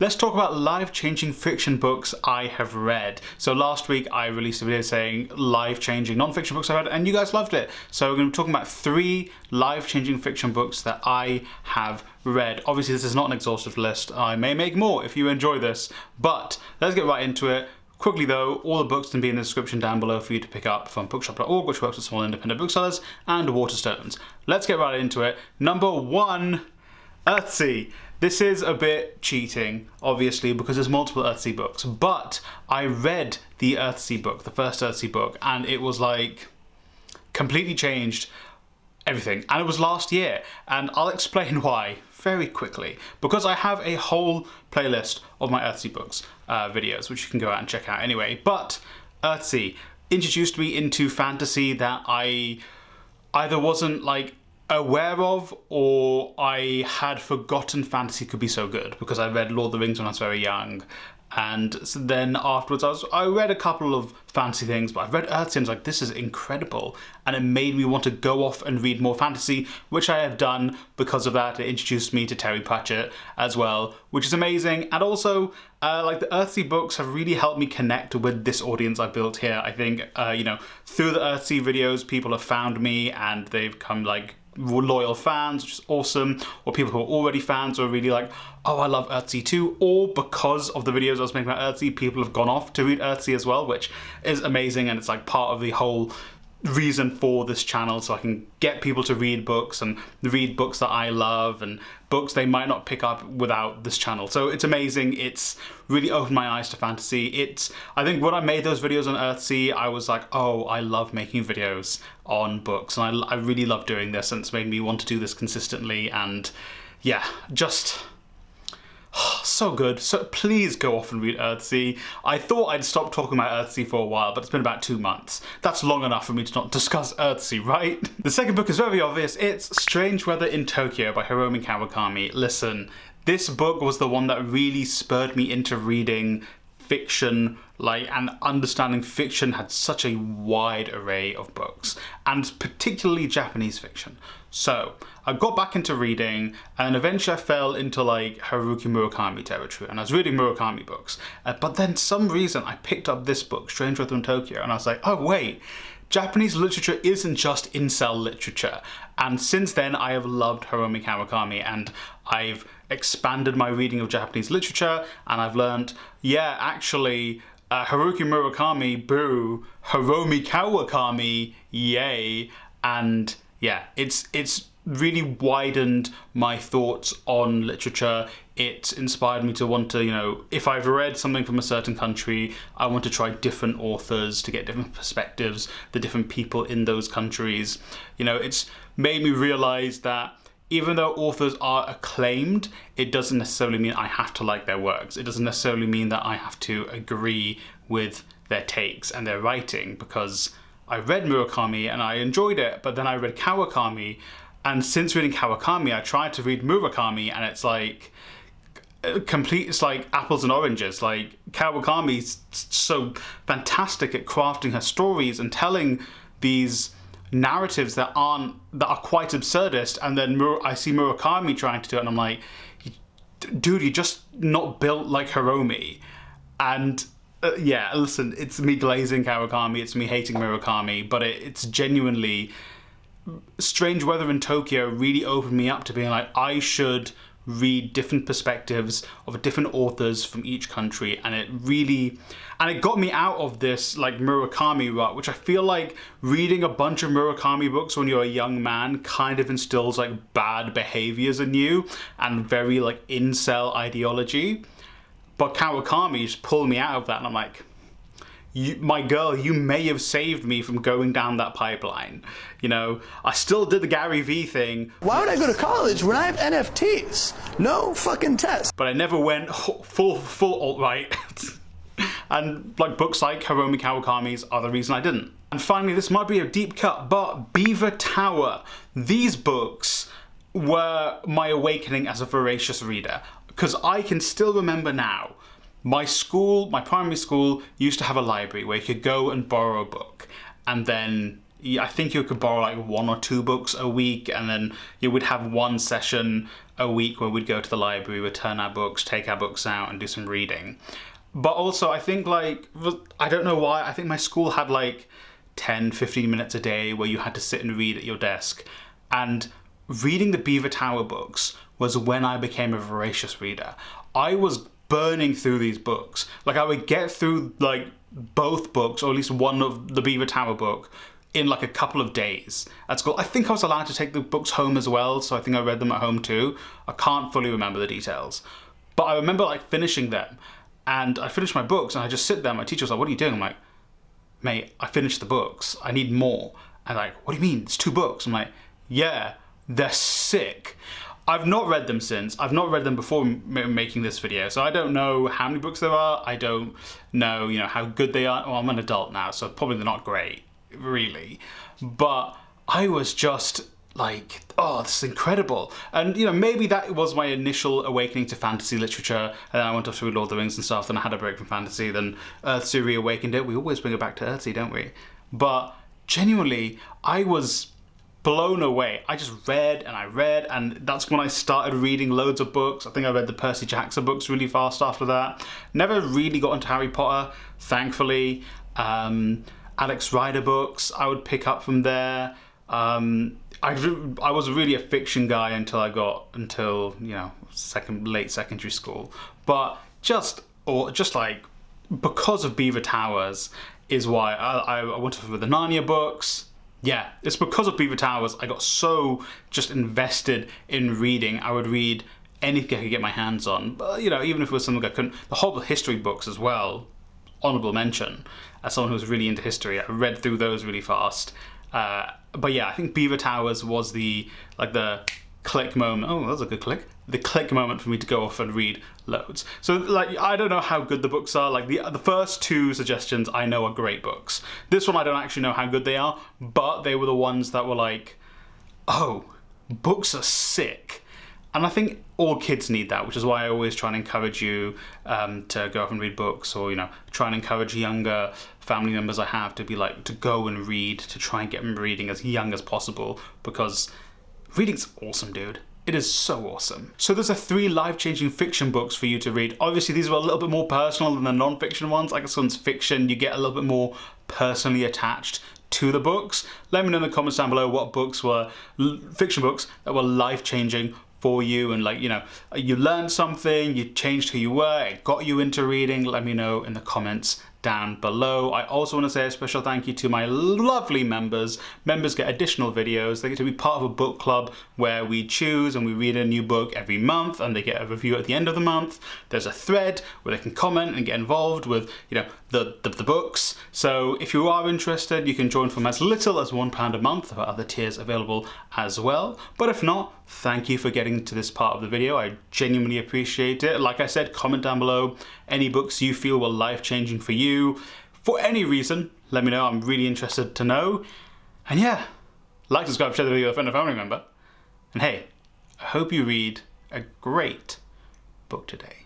Let's talk about life-changing fiction books I have read. So last week I released a video saying life-changing non-fiction books I've read, and you guys loved it. So we're going to be talking about 3 life-changing fiction books that I have read. Obviously this is not an exhaustive list. I may make more if you enjoy this, but let's get right into it. Quickly though, all the books can be in the description down below for you to pick up from bookshop.org, which works with small independent booksellers, and Waterstones. Let's get right into it. Number 1, Earthsy. This is a bit cheating, obviously, because there's multiple Earthsy books, but I read the Earthsy book, the first Earthsy book, and it was like completely changed everything. And it was last year, and I'll explain why very quickly, because I have a whole playlist of my Earthsy books videos, which you can go out and check out anyway. But Earthsy introduced me into fantasy that I either wasn't like aware of, or I had forgotten fantasy could be so good, because I read Lord of the Rings when I was very young, and so then afterwards I read a couple of fantasy things, but I read Earthsy and I was like, this is incredible, and it made me want to go off and read more fantasy, which I have done. Because of that, it introduced me to Terry Pratchett as well, which is amazing. And also like the Earthsy books have really helped me connect with this audience I built here. I think you know, through the Earthsy videos people have found me and they've come like loyal fans, which is awesome, or people who are already fans are really like, oh, I love Earthsy too, or because of the videos I was making about Earthsy, people have gone off to read Earthsy as well, which is amazing, and it's like part of the whole reason for this channel, so I can get people to read books and read books that I love and books they might not pick up without this channel. So it's amazing. It's really opened my eyes to fantasy. I think when I made those videos on Earthsy, I was like, oh, I love making videos on books, and I really love doing this, and it's made me want to do this consistently. And yeah, just so good. So please go off and read Earthsy. I thought I'd stop talking about Earthsy for a while, but it's been about 2 months. That's long enough for me to not discuss Earthsy, right? The second book is very obvious. It's Strange Weather in Tokyo by Hiromi Kawakami. Listen, this book was the one that really spurred me into reading fiction, and understanding fiction had such a wide array of books, and particularly Japanese fiction. So I got back into reading, and eventually I fell into like Haruki Murakami territory, and I was reading Murakami books. But then some reason I picked up this book, Strange Weather in Tokyo, and I was like, oh wait, Japanese literature isn't just incel literature. And since then I have loved Hiromi Kawakami, and I've expanded my reading of Japanese literature, and I've learned, yeah, actually, Haruki Murakami, boo, Hiromi Kawakami, yay. And yeah, it's really widened my thoughts on literature. It inspired me to want to, you know, if I've read something from a certain country, I want to try different authors to get different perspectives, the different people in those countries. You know, it's made me realize that even though authors are acclaimed, it doesn't necessarily mean I have to like their works. It doesn't necessarily mean that I have to agree with their takes and their writing, because I read Murakami and I enjoyed it, but then I read Kawakami, and since reading Kawakami, I tried to read Murakami, and it's like it's like apples and oranges. Like, Kawakami's so fantastic at crafting her stories and telling these narratives that are quite absurdist, and then I see Murakami trying to do it, and I'm like, dude, you're just not built like Hiromi. And yeah, listen, it's me glazing Kawakami, it's me hating Murakami, but it's genuinely, Strange Weather in Tokyo really opened me up to being like, I should read different perspectives of different authors from each country, and it got me out of this like Murakami rut, which I feel like reading a bunch of Murakami books when you're a young man kind of instills like bad behaviors in you and very like incel ideology. But Kawakami just pulled me out of that, and I'm like, my girl, you may have saved me from going down that pipeline. You know, I still did the Gary Vee thing. Why would I go to college when I have NFTs? No fucking test. But I never went full alt-right. And like books like Hiromi Kawakami's are the reason I didn't. And finally, this might be a deep cut, but Beaver Tower. These books were my awakening as a voracious reader, because I can still remember now, my primary school used to have a library where you could go and borrow a book, and then I think you could borrow like 1 or 2 books a week, and then you would have one session a week where we'd go to the library, return our books, take our books out and do some reading. But also I think like, I don't know why, I think my school had like 10-15 minutes a day where you had to sit and read at your desk. And reading the Beaver Tower books was when I became a voracious reader. I was burning through these books. Like I would get through like both books, or at least one of the Beaver Tower book, in like a couple of days at school. I think I was allowed to take the books home as well, so I think I read them at home too. I can't fully remember the details. But I remember like finishing them, and I finished my books and I just sit there, my teacher was like, what are you doing? I'm like, mate, I finished the books, I need more. And like, what do you mean? It's 2 books. I'm like, yeah, they're sick. I've not read them since. I've not read them before making this video, so I don't know how many books there are. I don't know, you know, how good they are. Well, I'm an adult now, so probably they're not great, really. But I was just like, oh, this is incredible. And, you know, maybe that was my initial awakening to fantasy literature, and then I went off to read Lord of the Rings and stuff, then I had a break from fantasy, then Earthsy reawakened it. We always bring it back to Earthsy, don't we? But genuinely, I was blown away. I just read, and that's when I started reading loads of books. I think I read the Percy Jackson books really fast after that. Never really got into Harry Potter, thankfully. Alex Rider books I would pick up from there. I was really a fiction guy until you know, late secondary school. But just like because of Beaver Towers is why I went to the Narnia books. Yeah, it's because of Beaver Towers I got so just invested in reading. I would read anything I could get my hands on. But, you know, even if it was something I couldn't, the whole history books as well, honorable mention. As someone who was really into history, I read through those really fast. But yeah, I think Beaver Towers was the click moment. Oh, that was a good click. The click moment for me to go off and read loads. So like, I don't know how good the books are. Like the first 2 suggestions I know are great books. This one I don't actually know how good they are, but they were the ones that were like, oh, books are sick. And I think all kids need that, which is why I always try and encourage you to go off and read books, or, you know, try and encourage younger family members I have to be like, to go and read, to try and get them reading as young as possible, because reading's awesome, dude. It is so awesome. So there's 3 life-changing fiction books for you to read. Obviously these were a little bit more personal than the non-fiction ones. Like this one's fiction, you get a little bit more personally attached to the books. Let me know in the comments down below what books were fiction books that were life-changing for you, and like, you know, you learned something, you changed who you were, it got you into reading. Let me know in the comments down below. I also want to say a special thank you to my lovely members. Members get additional videos. They get to be part of a book club where we choose and we read a new book every month, and they get a review at the end of the month. There's a thread where they can comment and get involved with, you know, the books. So if you are interested, you can join from as little as £1 a month. There are other tiers available as well. But if not, thank you for getting to this part of the video. I genuinely appreciate it. Like I said, comment down below any books you feel were life-changing for you. For any reason, let me know. I'm really interested to know. And yeah, like, subscribe, share the video with a friend or family member. And hey, I hope you read a great book today.